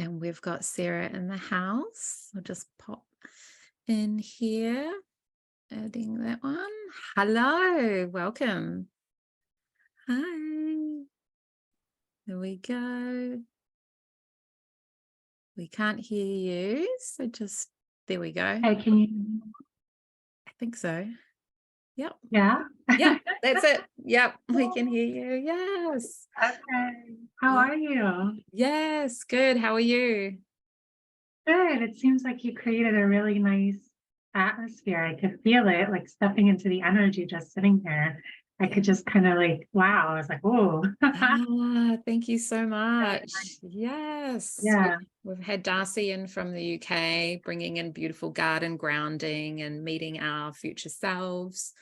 And we've got Sarah in the house. I'll just pop in here, adding that one. Hello, welcome. Hi. There we go. We can't hear you, so there we go. Hey, can you? I think so. Yep. Yeah. Yep, that's it. Yep, we can hear you. Yes. Okay. How Yeah. are you? Yes, good. How are you? Good. It seems like you created a really nice atmosphere. I could feel it, like stepping into the energy just sitting here. I could just kind of like, wow. I was like, oh. Thank you so much. Yes. Yeah. We've had Darcy in from the UK, bringing in beautiful garden grounding and meeting our future selves.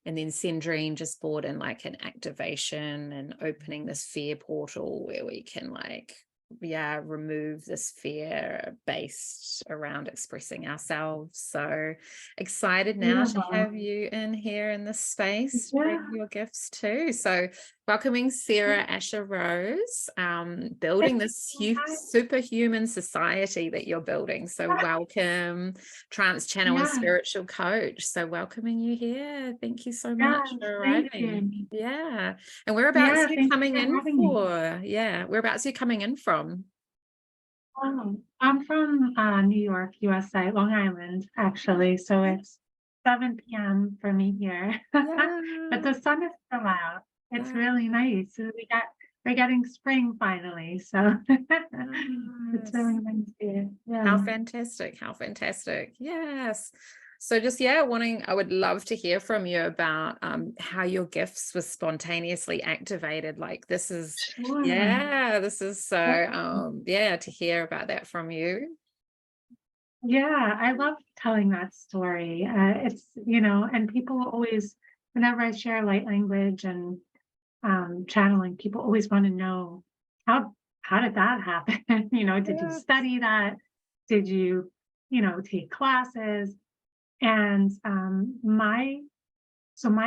And then Sandrine just brought in like an activation and opening this fear portal where we can remove this fear based around expressing ourselves. So excited now to Beautiful. have you in here in this space, Yeah. bring your gifts too. So welcoming Sarah Asha Rose, Thank building you this so much. superhuman society that you're building. So welcome, trance channel and Yeah. spiritual coach. So welcoming you here. Thank you so Yeah. much for Thank arriving. you. Yeah. And whereabouts Yeah. are you Thank you coming for in having me. for? Yeah. Whereabouts are you coming in from? I'm from New York, USA, Long Island, actually. So it's 7 p.m. for me here. But Yeah. the sun is still out. It's Wow. really nice. So we're getting spring finally. So it's Yes. really nice here. Yeah. How fantastic. How fantastic. Yes. So just I would love to hear from you about how your gifts were spontaneously activated. Like Sure. this is so Yeah. to hear about that from you. Yeah, I love telling that story. And people always, whenever I share light language and channeling, people always want to know how how did that happen? Did you Yeah. study that? Did you, take classes? And my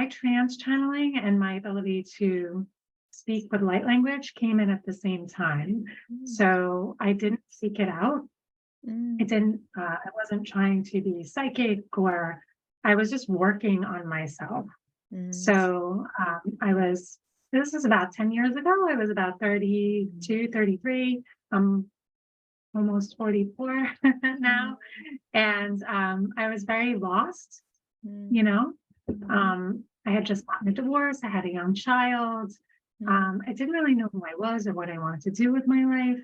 trance channeling and my ability to speak with light language came in at the same time. Mm, So I didn't seek it out. mm, I wasn't trying to be psychic, or I was just working on myself. mm, So this is about 10 years ago. I was about 32, 33. I'm almost 44 mm, now. And I was very lost, mm, you know. mm, I had just gotten a divorce. I had a young child. mm, I didn't really know who I was or what I wanted to do with my life.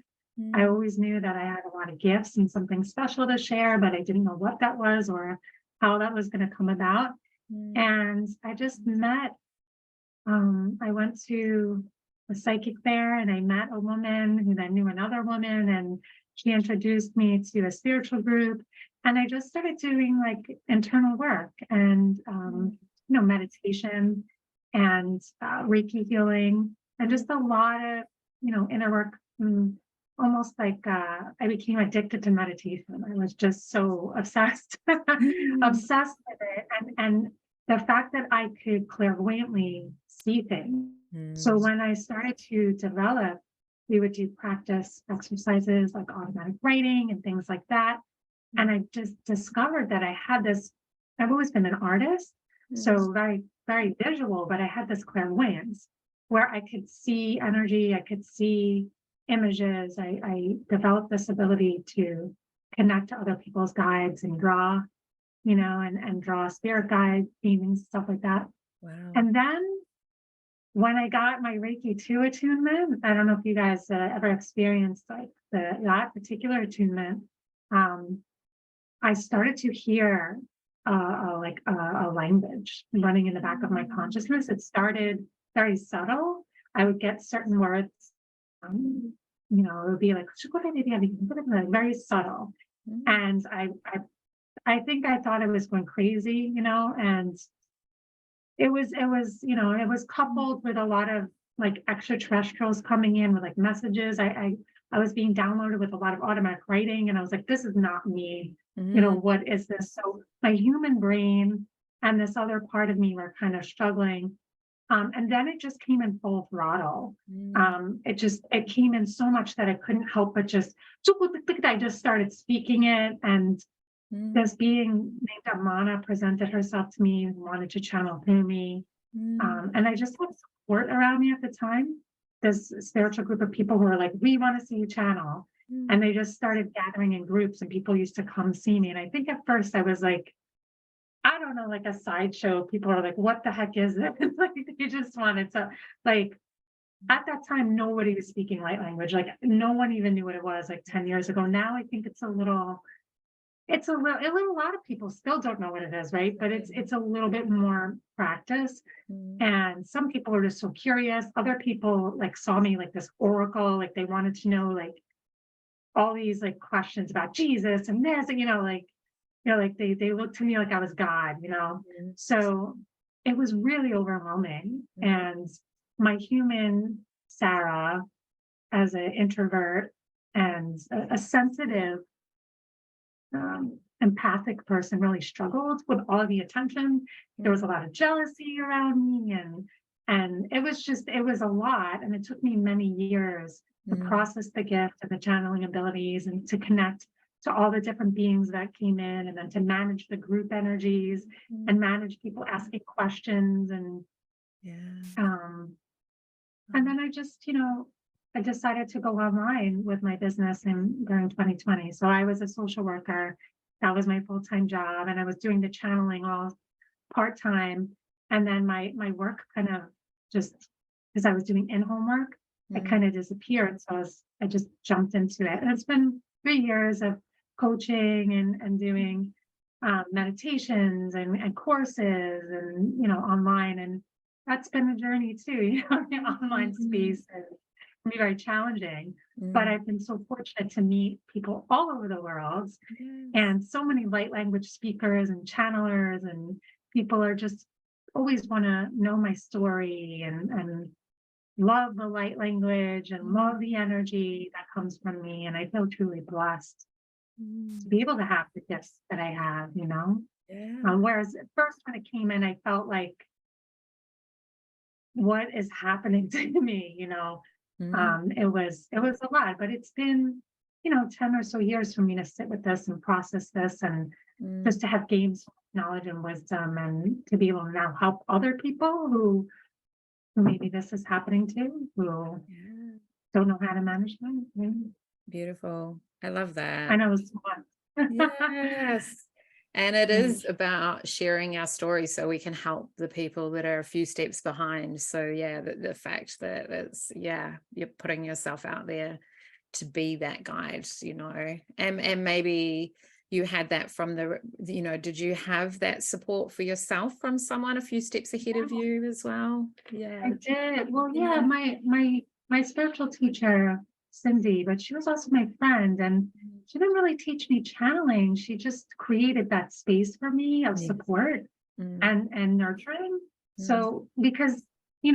I mm, always knew that I had a lot of gifts and something special to share, but I didn't know what that was or how that was going to come about. mm, And I went to a psychic fair and I met a woman who then knew another woman, and she introduced me to a spiritual group. And I just started doing like internal work and, mm, meditation and Reiki healing and mm, just a lot of, inner work. Almost like I became addicted to meditation. I was just so obsessed, mm, obsessed with it. And the fact that I could clairvoyantly see things. So mm, when I started to develop, we would do practice exercises like automatic writing and things like that. And mm, I just discovered that I had this, I've always been an artist, mm, so very, very visual, but I had this clairvoyance where I could see energy, I could see images. I developed this ability to connect to other people's guides and draw, and draw spirit guide paintings, stuff like that. wow. And then when I got my Reiki 2 attunement, I don't know if you guys ever experienced like that particular attunement. Um, I started to hear a language running in the back of my Mm, consciousness. It started very subtle. I would get certain words, um, it would be like very subtle. mm, And I think I thought I was going crazy, and it was coupled with a lot of like extraterrestrials coming in with like messages. I was being downloaded with a lot of automatic writing, and I was like, this is not me. mm, What is this? So my human brain and this other part of me were kind of struggling. And then it just came in full throttle. Mm, It came in so much that I couldn't help but just, I just started speaking it. And mm, this being named Amana presented herself to me and wanted to channel through me. mm, And I just had support around me at the time. This spiritual group of people who were like, we want to see you channel. And mm. they just started gathering in groups and people used to come see me. And I think at first I was like, I don't know, like a sideshow. People are like, what the heck is it? It's like they just wanted to, like, at that time, nobody was speaking light language. Like no one even knew what it was like 10 years ago. Now I think a lot of people still don't know what it is, right? But it's a little bit more practice. Mm, And some people are just so curious. Other people like saw me like this oracle, like they wanted to know like all these like questions about Jesus and this, and like they looked to me like I was God. mm, So it was really overwhelming. mm, And my human Sarah, as an introvert and a sensitive, empathic person, really struggled with all the attention. There was a mm, lot of jealousy around me, and it was a lot. And it took me many years to mm, process the gift and the channeling abilities and to connect to all the different beings that came in, and then to manage the group energies mm. and manage people asking questions. Yeah. Um, and Mm, then I decided to go online with my business during 2020. So I was a social worker. That was my full-time job. And I was doing the channeling all part-time. And then my work kind of just, because I was doing in-home work, it mm, kind of disappeared. So I just jumped into it. And it's been 3 years of coaching and doing meditations and courses and, online. And that's been a journey too, the online mm, space can be very challenging. But mm. I've been so fortunate to meet people all over the world Yes. and so many light language speakers and channelers, and people are just always want to know my story and love the light language and Mm, love the energy that comes from me. And I feel truly blessed to mm. be able to have the gifts that I have. Yeah. Whereas at first when it came in, I felt like, what is happening to me? Mm, It was a lot, but it's been 10 or so years for me to sit with this and process this, and mm. just to have gained so much knowledge and wisdom, and to be able to now help other people who maybe this is happening to, who Yeah. don't know how to manage them. Beautiful. I love I that. know it's fun. Yes. And it Mm, is about sharing our story so we can help the people that are a few steps behind. So yeah, the fact that you're putting yourself out there to be that guide, and maybe you had that from did you have that support for yourself from someone a few steps ahead of yeah, you as well? I Yeah. did. Well, yeah, Yeah. my spiritual teacher, Cindy, but she was also my friend, and she didn't really teach me channeling. She just created that space for me of Yes. support Mm, and nurturing. mm, So because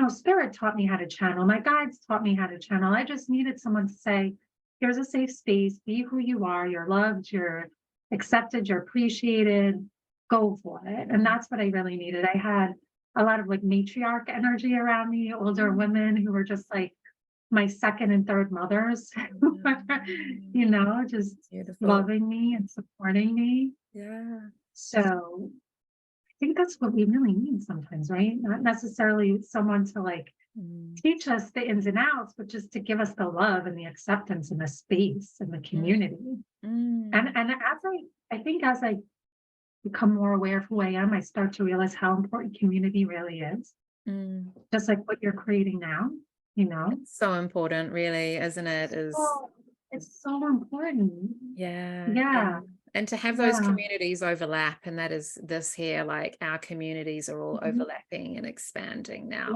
spirit taught me how to channel, my guides taught me how to channel. I just needed someone to say, here's a safe space, be who you are, you're loved, you're accepted, you're appreciated, go for it. And mm, that's what I really needed. I had a lot of like matriarch energy around me, older mm. women who were just like my second and third mothers, who were, Mm, just beautiful. loving me and supporting me. Yeah. So I think that's what we really need sometimes, right? Not necessarily someone to like Mm, teach us the ins and outs, but just to give us the love and the acceptance and the space and the mm, community. And mm, and I think as I become more aware of who I am, I start to realize how important community really is. mm. Just like what you're creating now, you know. It's so important, really, isn't it? Is Oh, it's so important. Yeah, Yeah, and to have those yeah. communities overlap, and that is this here, like our communities are all Mhm. overlapping and expanding now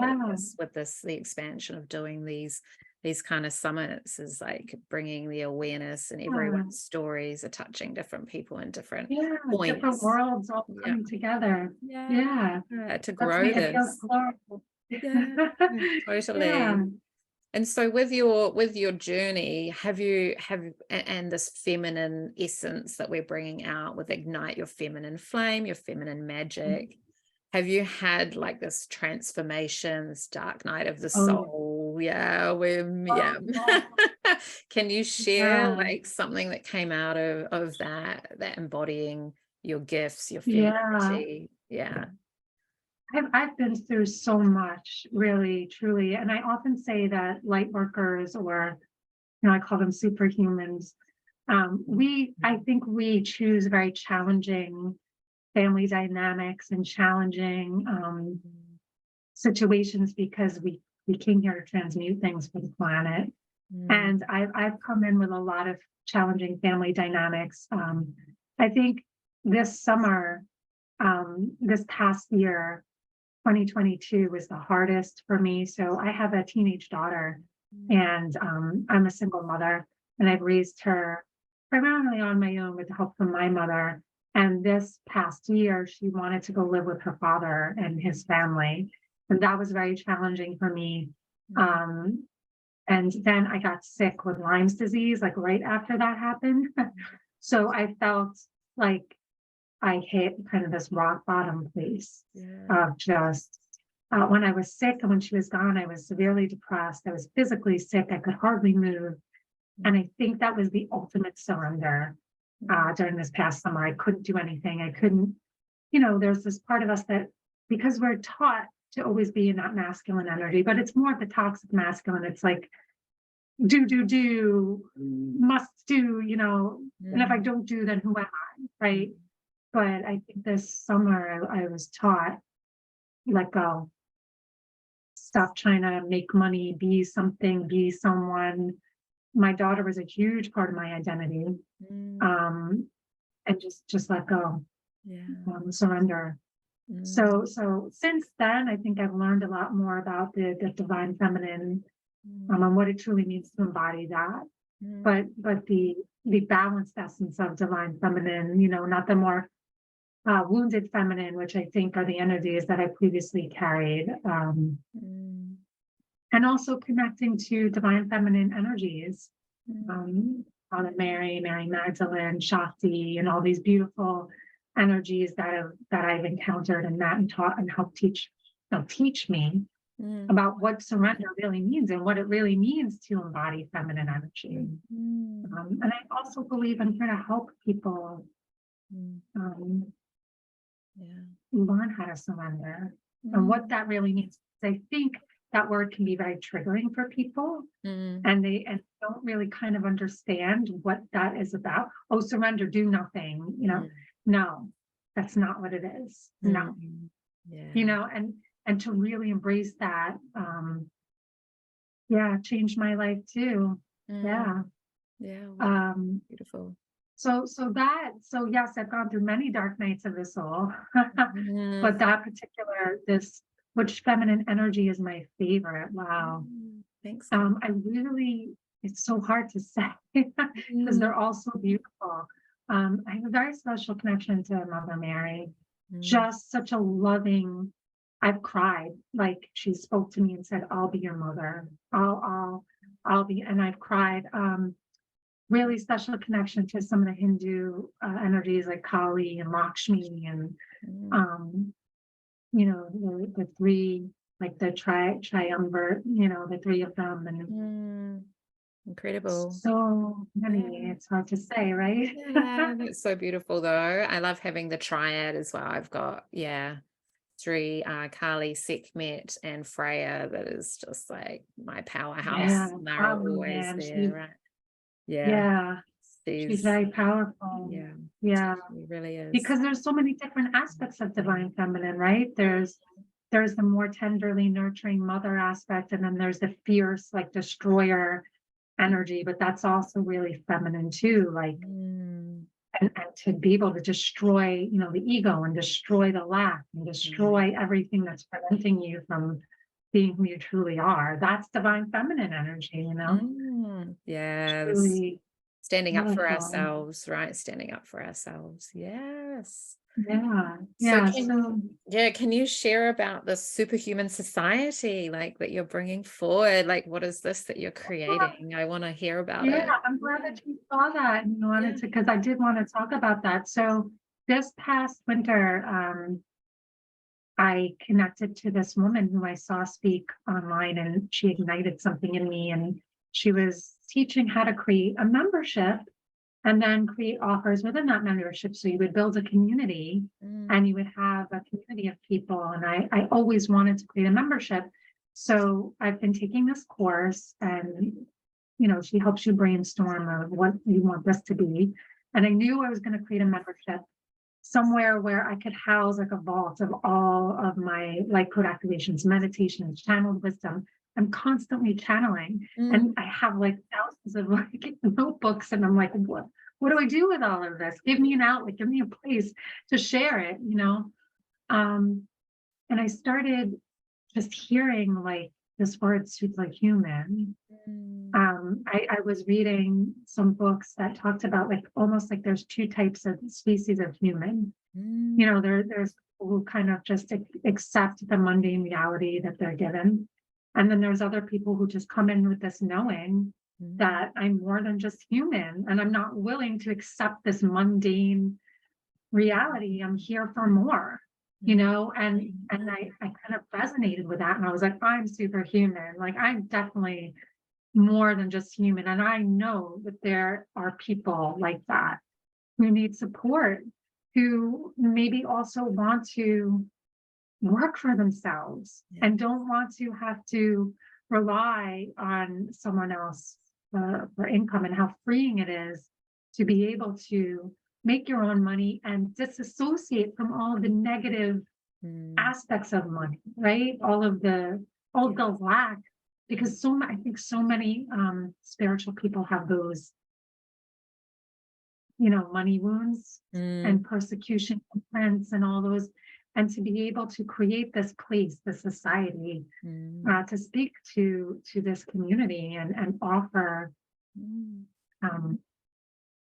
with Yeah. this the expansion of doing these kind of summits is like bringing the awareness, and Yeah. everyone's stories are touching different people in different Yeah, different points. worlds all Yeah, coming together. yeah, Yeah, to that's grow me. It feels this. glorious. Yeah, Yeah. totally. And so with your journey, and this feminine essence that we're bringing out with Ignite Your Feminine Flame, your feminine magic, Have you had like this transformation, this dark night of the Oh, yeah. soul? Yeah, yeah. Oh, Can you share yeah. like something that came out of that embodying your gifts, your Yeah. femininity? Yeah. I've been through so much, really, truly. And I often say that light workers, or, I call them superhumans, I think we choose very challenging family dynamics and challenging situations because we came here to transmute things for the planet. Mm, And I've come in with a lot of challenging family dynamics. I think this summer, this past year, 2022 was the hardest for me. So I have a teenage daughter, and I'm a single mother, and I've raised her primarily on my own with the help from my mother. And this past year, she wanted to go live with her father and his family. And that was very challenging for me. mm, Um, and then I got sick with Lyme's disease, like right after that happened. So I felt like I hit kind of this rock bottom place yeah. of just when I was sick and when she was gone, I was severely depressed. I was physically sick. I could hardly move. And I think that was the ultimate surrender Mm, during this past summer. I couldn't do anything. I couldn't, there's this part of us that, because we're taught to always be in that masculine energy, but it's more of the toxic masculine. It's like, do, must do, and if I mm, don't do, then who am I? Right. But I think this summer I was taught, let go, stop trying to make money, be something, be someone. My daughter was a huge part of my identity. mm, Um, and just let go, yeah. surrender. Mm, So since then, I think I've learned a lot more about the divine feminine, mm, and what it truly means to embody that. mm, But the balanced essence of divine feminine, not the more wounded feminine, which I think are the energies that I previously carried. mm, And also connecting to divine feminine energies, mm, um, Father Mary, Mary Magdalene, Shakti, and all these beautiful energies that I've encountered and met and taught and helped teach me mm, about what surrender really means and what it really means to embody feminine energy. mm, And I also believe I'm here to help people mm, um, yeah. learn how to surrender and what Mm, that really means. I think that word can be very triggering for people, mm, and they don't really kind of understand what that is about. Oh, surrender, do nothing. mm, No, that's not what it is. No, yeah. and to really embrace that, yeah, changed my life too. Mm, Yeah. yeah. Wow. Um, Beautiful. so yes, I've gone through many dark nights of the soul, Mm, but that particular this which feminine energy is my favorite. Wow. thanks, Kim. I really, it's so hard to say because Mm, they're all so beautiful. I have a very special connection to Mother Mary, mm, just such a loving. I've cried, like she spoke to me and said, "I'll be your mother. I'll be," and I've cried. Really special connection to some of the Hindu energies like Kali and Lakshmi, and mm, um, the three, like the triumvirate, the three of them, and mm. Incredible. so many. Yeah. It's hard to say, right? Yeah, that's so beautiful though. I love having the triad as well. I've got, yeah, three Kali, Sekhmet, and Freya. That is just like my powerhouse. Yeah, And they're Kali, always man, there, right? Yeah. yeah, she's These, very powerful. yeah, Yeah, she really is. because there's so many different aspects of divine feminine, right? There's the more tenderly nurturing mother aspect, and then there's the fierce, like destroyer energy, but that's also really feminine too. Like, Mm, and to be able to destroy, the ego and destroy the lack and mm, destroy everything that's preventing you from being who you truly are. That's divine feminine energy. It's yes. really Standing up for beautiful. ourselves, right? Standing up for ourselves. Yes. Yeah. So Yeah. So can you share about the superhuman society like that you're bringing forward? Like what is this that you're creating? I want to hear about yeah, it. I'm glad that you saw that and you Yeah. wanted to, because I did want to talk about that. So this past winter, I connected to this woman who I saw speak online, and she ignited something in me. And she was teaching how to create a membership and then create offers within that membership. So you would build a community and you would have a community of people. And I always wanted to create a membership. So I've been taking this course, and, she helps you brainstorm of what you want this to be. And I knew I was going to create a membership somewhere where I could house like a vault of all of my light code activations, meditations, channeled wisdom. I'm constantly channeling, and I have like thousands of like notebooks, and I'm like, what do I do with all of this? Give me an outlet, give me a place to share it, and I started just hearing like this word superhuman. I was reading some books that talked about like almost like there's two types of species of human. There's people who kind of just accept the mundane reality that they're given. And then there's other people who just come in with this knowing that I'm more than just human, and I'm not willing to accept this mundane reality. I'm here for more, and I kind of resonated with that. And I was like, I'm superhuman. Like, I'm definitely more than just human. And I know that there are people like that who need support, who maybe also want to work for themselves and don't want to have to rely on someone else for income, and how freeing it is to be able to make your own money and disassociate from all of the negative aspects of money, right? All the lack, because I think so many spiritual people have those, money wounds and persecution imprints and all those. And to be able to create this place, this society, to speak to this community and offer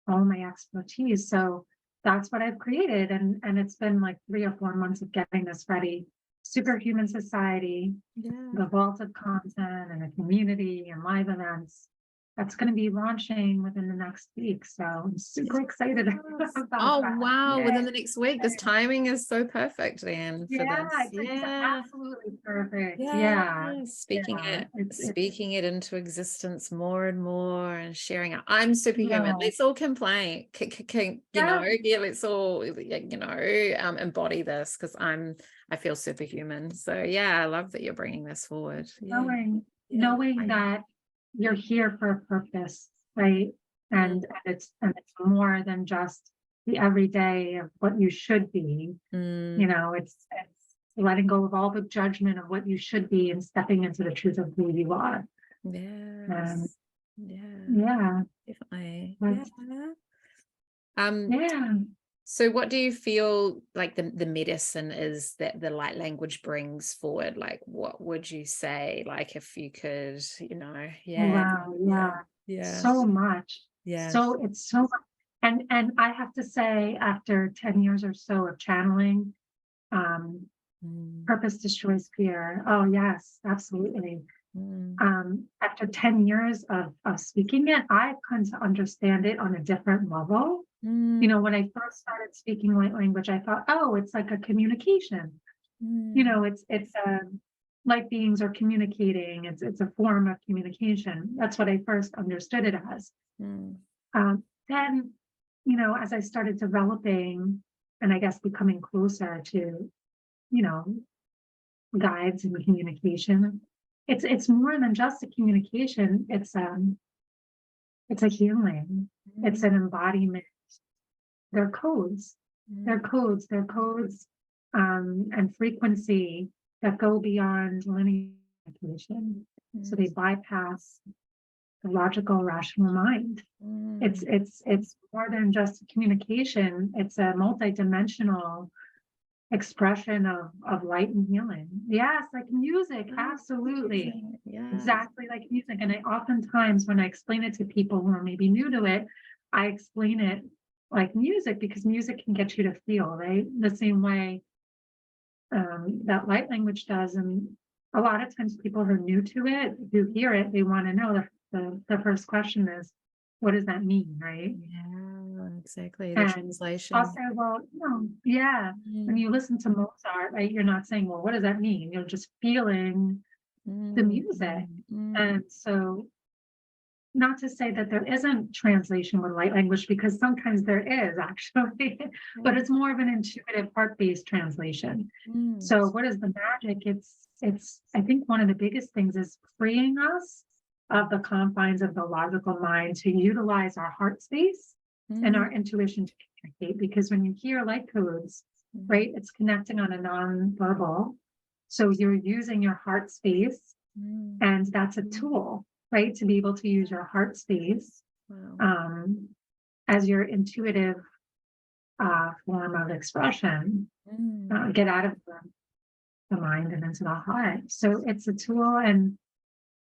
all my expertise. So that's what I've created. And it's been like 3 or 4 months of getting this ready. Superhuman Society, the vault of content and a community and live events. That's going to be launching within the next week. So I'm super excited about that. Wow. Within the next week. This timing is so perfect then for this. It's absolutely perfect. Speaking it into existence more and more and sharing it. I'm superhuman. Let's all complain. Let's all, embody this, because I feel superhuman. So I love that you're bringing this forward. Knowing that you're here for a purpose, right? And it's more than just the everyday of what you should be. It's letting go of all the judgment of what you should be and stepping into the truth of who you are. Definitely. So what do you feel like the medicine is that the light language brings forward? Like, what would you say, like, if you could, So much. So it's so much. And I have to say, after 10 years or so of channeling, purpose destroys fear. Oh yes, absolutely. After 10 years of speaking it, I've come to understand it on a different level. When I first started speaking light language, I thought, oh, it's like a communication. It's light beings are communicating. It's a form of communication. That's what I first understood it as. Then, as I started developing and I guess becoming closer to, guides and communication, it's more than just a communication. It's a healing. It's an embodiment. They're codes. They're codes and frequency that go beyond linear communication. So they bypass the logical, rational mind. It's more than just communication. It's a multidimensional expression of light and healing. Yes, like music, absolutely. Exactly like music. And I oftentimes, when I explain it to people who are maybe new to it, I explain it like music, because music can get you to feel, right? The same way that light language does. And a lot of times people who are new to it, who hear it, they want to know, the first question is, what does that mean, right? exactly. The And I'll translation. say, well, yeah, when Mm, you listen to Mozart, right, you're not saying, well, what does that mean? You're just feeling the mm, music. mm, And so, not to say that there isn't translation with light language, because sometimes there is actually, but mm, it's more of an intuitive heart-based translation. mm, So what is the magic? It's I think one of the biggest things is freeing us of the confines of the logical mind to utilize our heart space and mm, our intuition to communicate. Because when you hear light codes, mm, right, it's connecting on a non-verbal. So you're using your heart space, mm. and that's a tool, right, to be able to use your heart space Wow. um, as your intuitive form of expression. Mm, Get out of the mind and into the heart. So it's a tool, and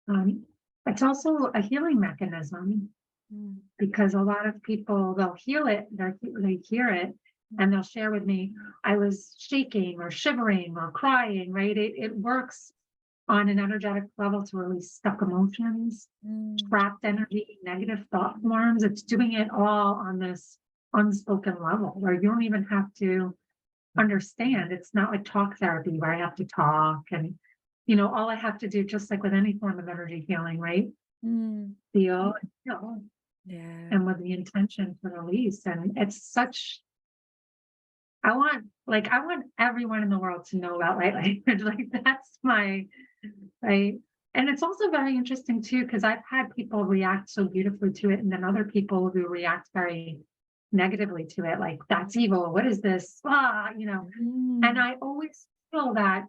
um, it's also a healing mechanism, mm, because a lot of people, they'll heal it, they hear it, and they'll share with me, I was shaking or shivering or crying, right? It works on an energetic level to release stuck emotions, mm, trapped energy, negative thought forms. It's doing it all on this unspoken level where you don't even have to understand. It's not like talk therapy where I have to talk and, all I have to do, just like with any form of energy healing, right? mm. Feel, feel, Yeah. and with the intention to release. And it's such, I want everyone in the world to know about light language. Like that's my, right. And it's also very interesting too, because I've had people react so beautifully to it, and then other people who react very negatively to it, like, that's evil. What is this? And Mm, I always feel that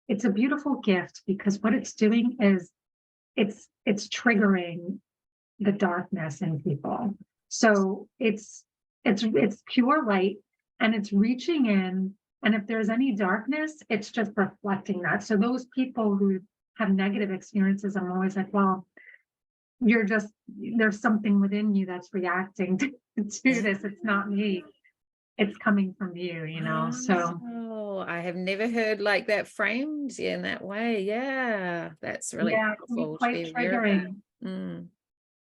it's a beautiful gift, because what it's doing is it's triggering the darkness in people. So it's pure light, and it's reaching in. And if there's any darkness, it's just reflecting that. So those people who have negative experiences, I'm always like, well, there's something within you that's reacting to yeah. this. It's not me. It's coming from you. So Wow. I have never heard like that framed in that way. Yeah. That's really yeah, it can be powerful to quite be aware of that. triggering. Mm,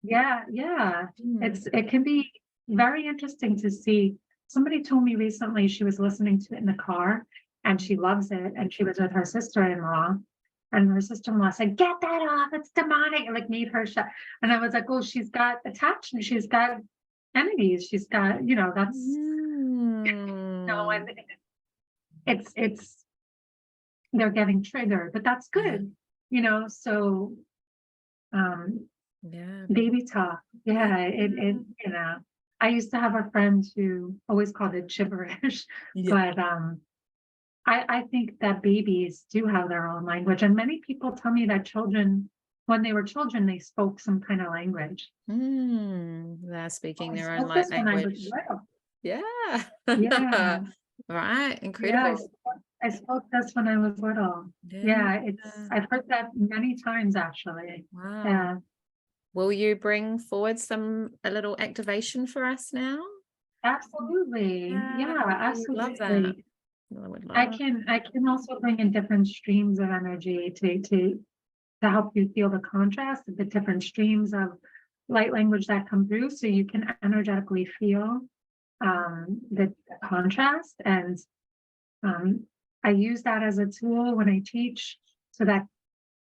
Yeah, yeah. mm, It can be very interesting to see. Somebody told me recently she was listening to it in the car and mm. she loves it. And she was with her sister-in-law. And her sister-in-law said, "Get that off, it's demonic." It like made her shut. And I was like, "Oh, she's got attachment, she's got entities, she's got, that's Mm. and it's they're getting triggered, but that's Yeah. So um Yeah. baby talk. Yeah. Yeah, I used to have a friend who always called it gibberish, Yeah. but I think that babies do have their own language. And many people tell me that children, when they were children, they spoke some kind of language. They're speaking I their own spoke light this when I was language. little. Yeah. Yeah, Right. yeah, Incredible. I spoke this when I was little. Yeah. Yeah, I've heard that many times actually. Wow. Yeah, Will you bring forward a little activation for us now? absolutely. Yeah, Yeah, I would love that. absolutely. I would I love. can I can also bring in different streams of energy to help you feel the contrast of the different streams of light language that come through, so you can energetically feel the contrast. And um, I use that as a tool when I teach, so that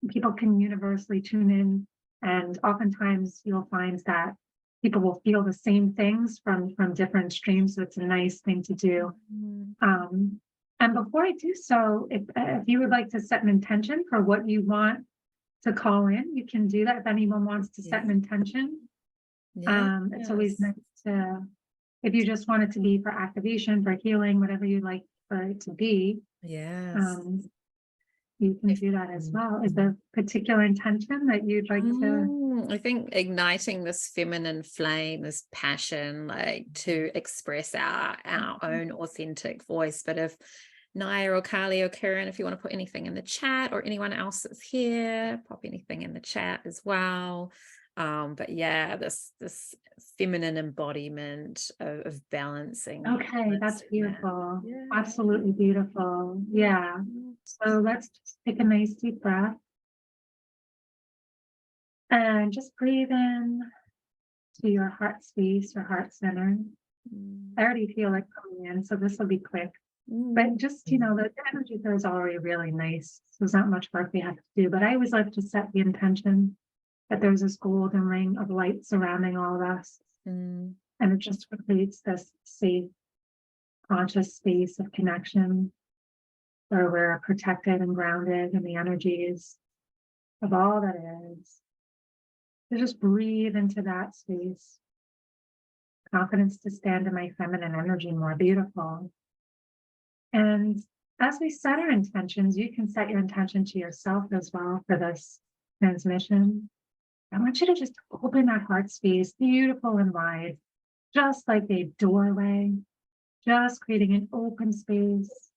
people can universally tune in. And oftentimes you'll find that people will feel the same things from different streams. So it's a nice thing to do. Mm, And before I do so, if you would like to set an intention for what you want to call in, you can do that. If anyone wants to set an yeah. intention, it's always Yes. nice to, if you just want it to be for activation, for healing, whatever you'd like for it to be, Yes. um, you can If do that as well. Is there a particular intention that you'd like to? I think igniting this feminine flame, this passion, like to express our own authentic voice. But if Naya or Carly or Karen, if you want to put anything in the chat, or anyone else that's here, pop anything in the chat as well. But yeah, this feminine embodiment of balancing. Okay, that's Yeah. beautiful. Yeah. Absolutely beautiful. Yeah. So let's just take a nice deep breath and just breathe in to your heart space or heart center. I already feel it coming in, so this will be quick. But just, the energy there is already really nice. So there's not much work we have to do. But I always like to set the intention that there's this golden ring of light surrounding all of us. And it just creates this safe, conscious space of connection where we're protected and grounded in the energies of all that is. So just breathe into that space. Confidence to stand in my feminine energy more beautiful. And as we set our intentions, you can set your intention to yourself as well for this transmission. I want you to just open that heart space, beautiful and wide, just like a doorway, just creating an open space.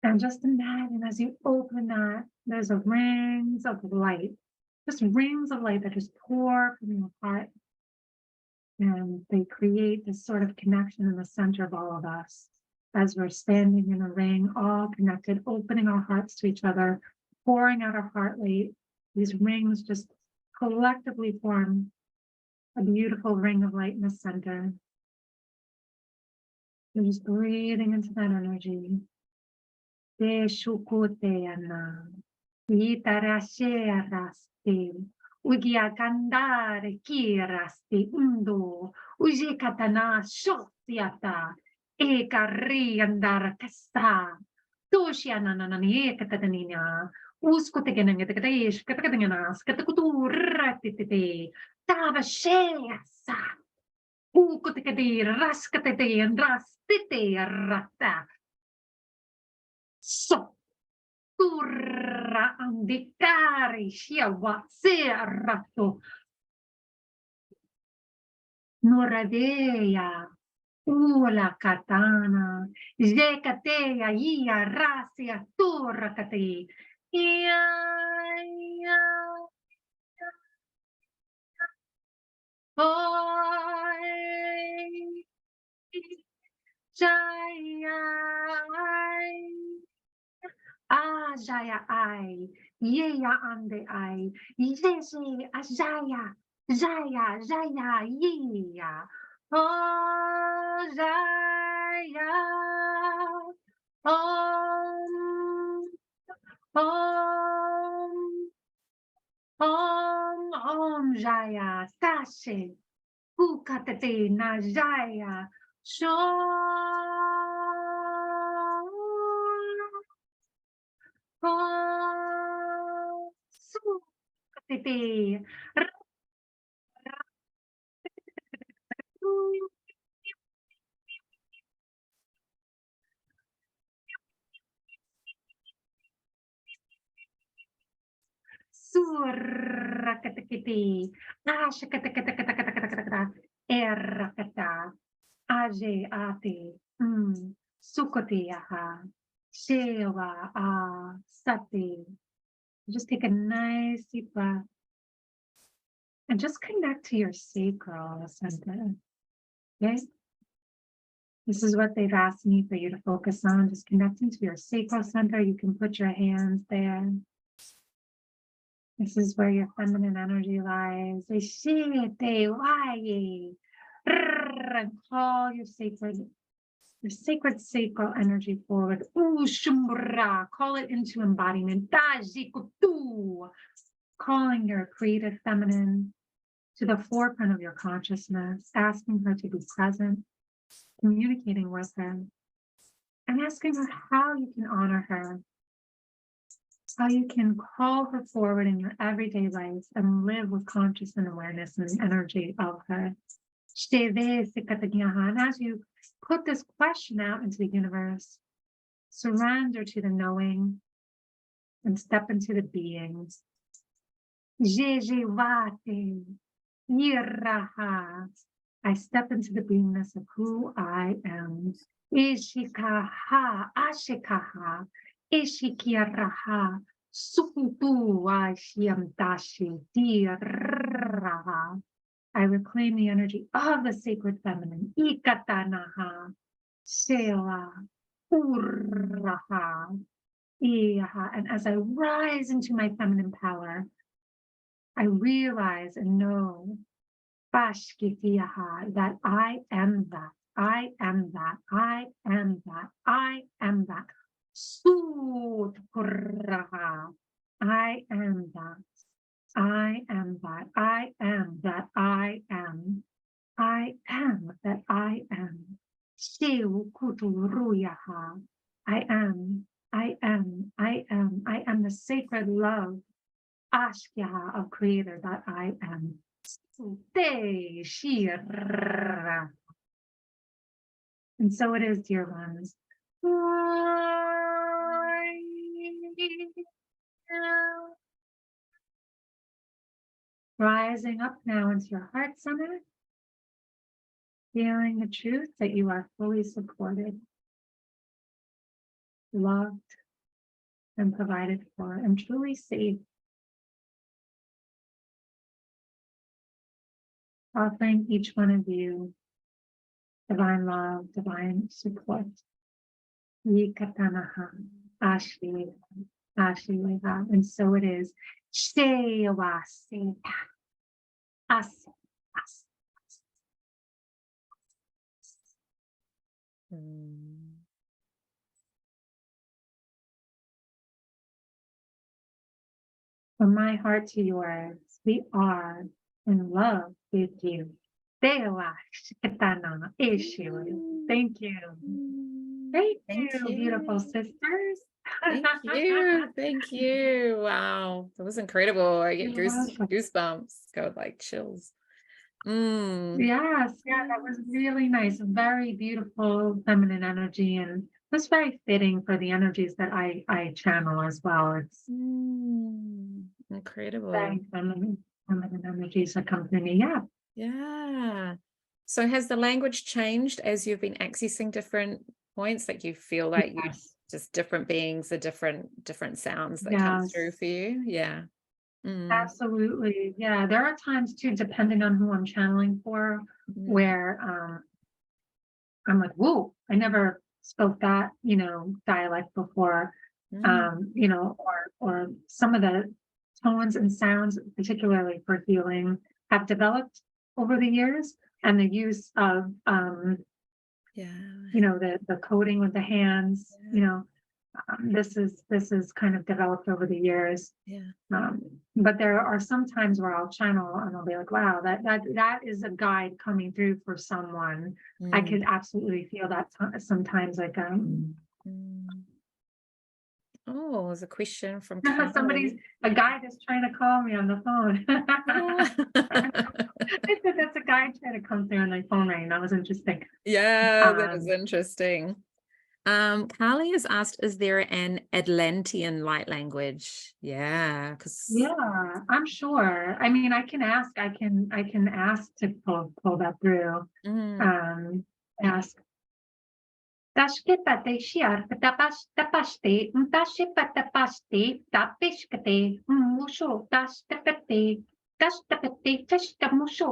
And just imagine as you open that, there's a rings of light, just rings of light that just pour from your heart. And they create this sort of connection in the center of all of us as we're standing in a ring, all connected, opening our hearts to each other, pouring out our heart light. These rings just collectively form a beautiful ring of light in the center. You're just breathing into that energy. Ugia gandare kirasti undo uji katana shotiata e carri andar casta toshiana nanani katatanina uskotegenanga tekataish katakatangana skatakutura titite tava sheasa ukotekadi raskatete and rastite rata so turra andicari shiawa serrato Noradeya ula katana jekateya ia rasia turra kate ia oi jaya Ajaya ai, yeya ande ai, yese ajaya, jaya, jaya, yeya. Oh, jaya, om, jaya, tashe, kukatate na jaya, Surrakatakiti, ashakatakatakatakatakatakata, errakata, aje ate, sukoti aha, shewa a sati. Just take a nice deep breath and just connect to your sacral center. Okay? This is what they've asked me for you to focus on, just connecting to your sacral center. You can put your hands there. This is where your feminine energy lies. And call your sacred sacral energy forward. Call it into embodiment. Calling your creative feminine to the forefront of your consciousness, asking her to be present, communicating with her, and asking her how you can honor her, how you can call her forward in your everyday life and live with conscious and awareness and the energy of her. And as you put this question out into the universe, surrender to the knowing and step into the beings. I step into the beingness of who I am. Ishikaha, ashikaha, ishikiraha, sukutu, ashiamdashi, diraha. I reclaim the energy of the sacred feminine. Ikatanaha, Sheila, Uraha, Iaha. And as I rise into my feminine power, I realize and know that I am that. I am that. I am that. I am that. I am that. I am that. I am that. I am. I am that. I am. I am. I am. I am. I am the sacred love Ashkya of Creator that I am. And so it is, dear ones. Rising up now into your heart center, feeling the truth that you are fully supported, loved, and provided for, and truly safe. Offering each one of you divine love, divine support. Yikatanaha, Ashli, Ashli, and so it is. Shewase, As, As. From my heart to yours, we are in love with you. Thank you. Thank you, beautiful sisters. Thank you. Thank you. Wow. That was incredible. I get goosebumps, go like chills. Yes, yeah, that was really nice. Very beautiful feminine energy, and that's very fitting for the energies that I channel as well. It's incredible. Very feminine energies that come through me. Yeah. Yeah. So has the language changed as you've been accessing different points? Like you feel like you just different beings are different sounds that come through for you? Yeah. Absolutely. Yeah. There are times too, depending on who I'm channeling for, where I'm like, whoa, I never spoke that, dialect before. Or some of the tones and sounds, particularly for healing, have developed over the years, and the use of the coding with the hands, this is kind of developed over the years. But there are some times where I'll channel and I'll be like, wow, that is a guide coming through for someone. I could absolutely feel that sometimes, like oh, there's a question from a guide is trying to call me on the phone. I said that's a guide trying to come through on my phone ring. That was interesting. Yeah, that is interesting. Carly has asked, is there an Atlantean light language? Yeah, I'm sure. I mean, I can ask to pull that through. Ask. Tashkepate shiar tapaste tashipatapaste tapishkate musho tashtapate tashtamusho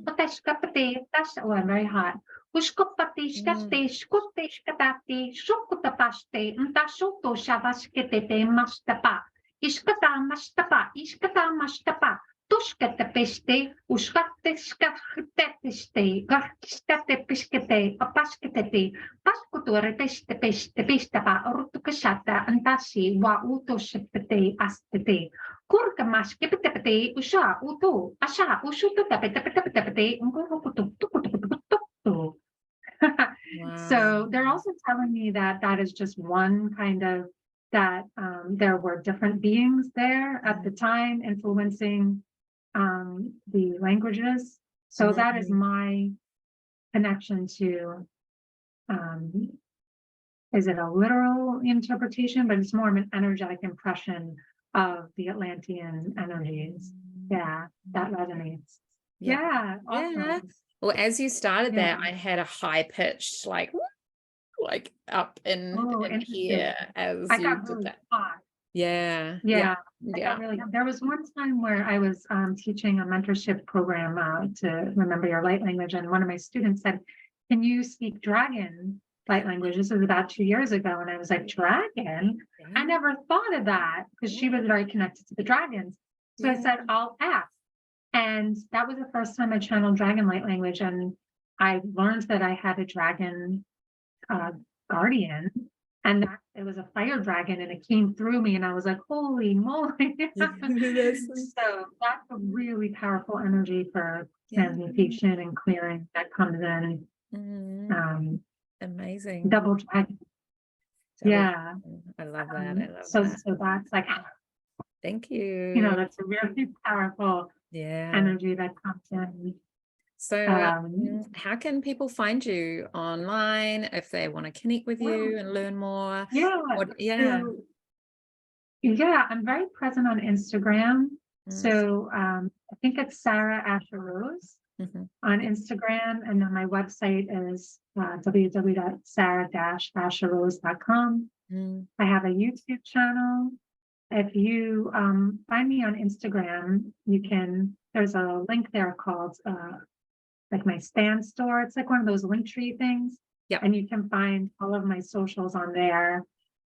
tashkapate tash. Oh, I'm very hot. Ushkopate shkate shkote shkatate shokutapaste tashoto shavashkete mastapa ishkata mashtapa tushkatapeste ushkateshkatepiste gakstatepishkate apashkate Paskuturetestepistapa rutukashata antashi wa utoshipate astete. Kurkamashkipitepate usha uto asha ushutapetepetepete. So they're also telling me that is just one kind of that there were different beings there at the time influencing the languages. So that is my connection to is it a literal interpretation, but it's more of an energetic impression of the Atlantean energies. Yeah, that resonates. Yeah, awesome. Yeah. Well, as you started that, I had a high pitched like up in here as I you got did really that. hot. Yeah. There was one time where I was teaching a mentorship program to remember your light language, and one of my students said, can you speak dragon light language? This was about 2 years ago, and I was like, dragon? I never thought of that, because she was very connected to the dragons. So I said, I'll ask. And that was the first time I channeled dragon light language. And I learned that I had a dragon guardian, and that it was a fire dragon, and it came through me, and I was like, holy moly. So that's a really powerful energy for transmutation and clearing that comes in. Amazing. Double dragon. Yeah. I love that. I love so that. so that's like, Thank you. That's a really powerful energy that comes in. So how can people find you online if they want to connect with you and learn more? I'm very present on Instagram. So I think it's Sarah Asha Rose on Instagram, and then my website is www.sarah-asharose.com. I have a YouTube channel. If you find me on Instagram, there's a link there called like my stand store. It's like one of those link tree things. And you can find all of my socials on there,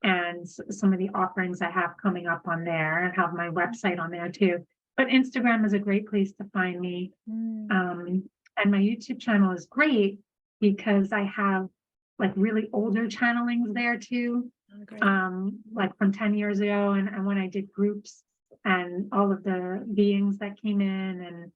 and some of the offerings I have coming up on there, and have my website on there too. But Instagram is a great place to find me. And my YouTube channel is great because I have like really older channelings there too. Like from 10 years ago, and when I did groups and all of the beings that came in, and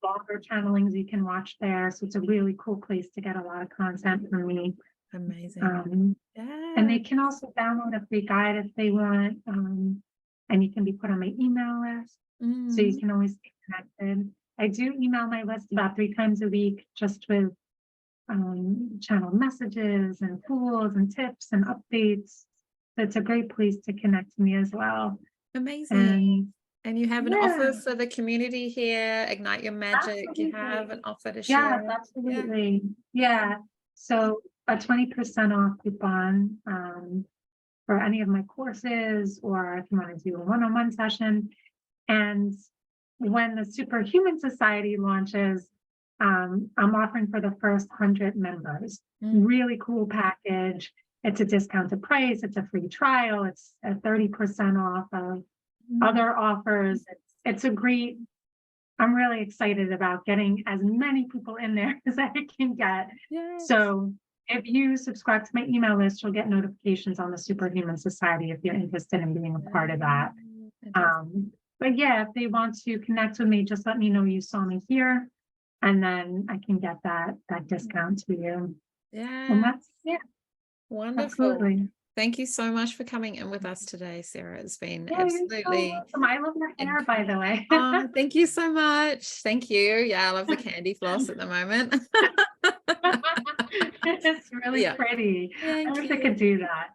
longer channelings you can watch there. So it's a really cool place to get a lot of content from me. Amazing. And they can also download a free guide if they want, and you can be put on my email list, so you can always stay connected. I do email my list about 3 times a week, just with channel messages and tools and tips and updates. So it's a great place to connect to me as well. Amazing. And you have an offer for the community here, Ignite Your Magic. You have an offer to share. Yes, absolutely. So a 20% off coupon for any of my courses, or if you want to do a one-on-one session. And when the Superhuman Society launches, I'm offering for the first 100 members. Really cool package. It's a discounted price. It's a free trial. It's a 30% off of other offers. It's a great, I'm really excited about getting as many people in there as I can get. So if you subscribe to my email list, you'll get notifications on the Superhuman Society if you're interested in being a part of that. But if they want to connect with me, just let me know you saw me here, and then I can get that discount to you. And that's wonderful. Absolutely. Thank you so much for coming in with us today, Sarah. It's been absolutely awesome. I love your hair, by the way. Oh, thank you so much. Thank you. I love the candy floss at the moment. It's really pretty. I wish I could do that.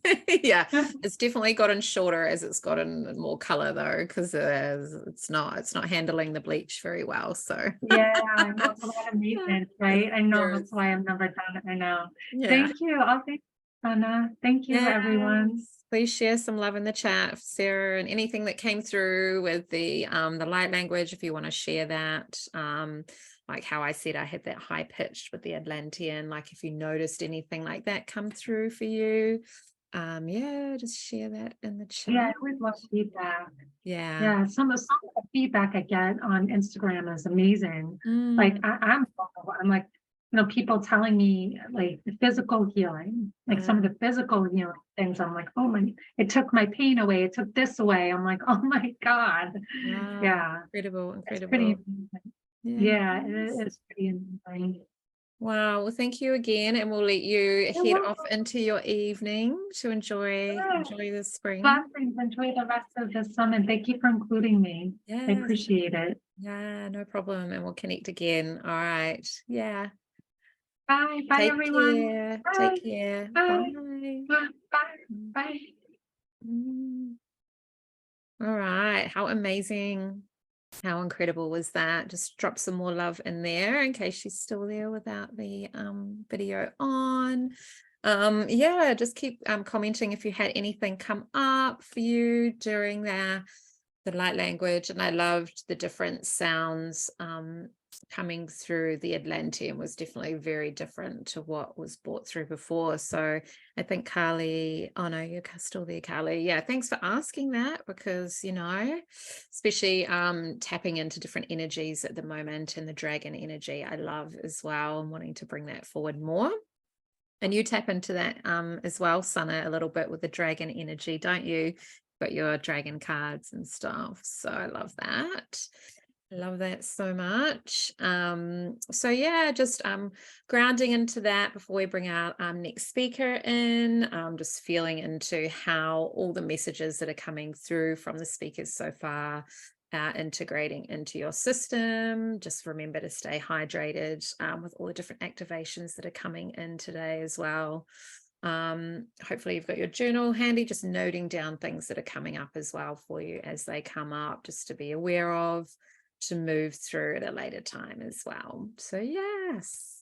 It's definitely gotten shorter as it's gotten more color though, because it's not handling the bleach very well. So I know it's a lot of maintenance, right? I know that's why I've never done it. I know. Thank you. Thank you, Anna. Thank you, everyone. Please share some love in the chat, Sarah, and anything that came through with the light language, if you want to share that. Like how I said, I had that high pitched with the Atlantean. Like if you noticed anything like that come through for you, just share that in the chat. I always love feedback. Some of the feedback I get on Instagram is amazing. Like I'm like, people telling me like the physical healing, like some of the physical healing things. I'm like, oh my, it took my pain away. It took this away. I'm like, oh my God. Incredible. It's pretty amazing. It is pretty amazing. Wow. Well, thank you again, and we'll let you head off into your evening to enjoy the spring. Enjoy the rest of the summit. Thank you for including me. I appreciate it. No problem. And we'll connect again. All right. Bye. Bye, everyone. Take care. Bye. Bye. All right. How amazing. How incredible was that? Just drop some more love in there in case she's still there without the video on. Just keep commenting if you had anything come up for you during the light language. And I loved the different sounds coming through the Atlantean was definitely very different to what was brought through before. So I think Carly, oh no, you're still there, Carly. Yeah, thanks for asking that, because, you know, especially tapping into different energies at the moment, and the dragon energy I love as well, and wanting to bring that forward more. And you tap into that as well, Sana, a little bit with the dragon energy, don't you? Got your dragon cards and stuff. So I love that. Love that so much. So yeah, just grounding into that before we bring our next speaker in, just feeling into how all the messages that are coming through from the speakers so far are integrating into your system. Just remember to stay hydrated with all the different activations that are coming in today as well. Hopefully you've got your journal handy, just noting down things that are coming up as well for you as they come up, just to be aware of, to move through at a later time as well. So yes,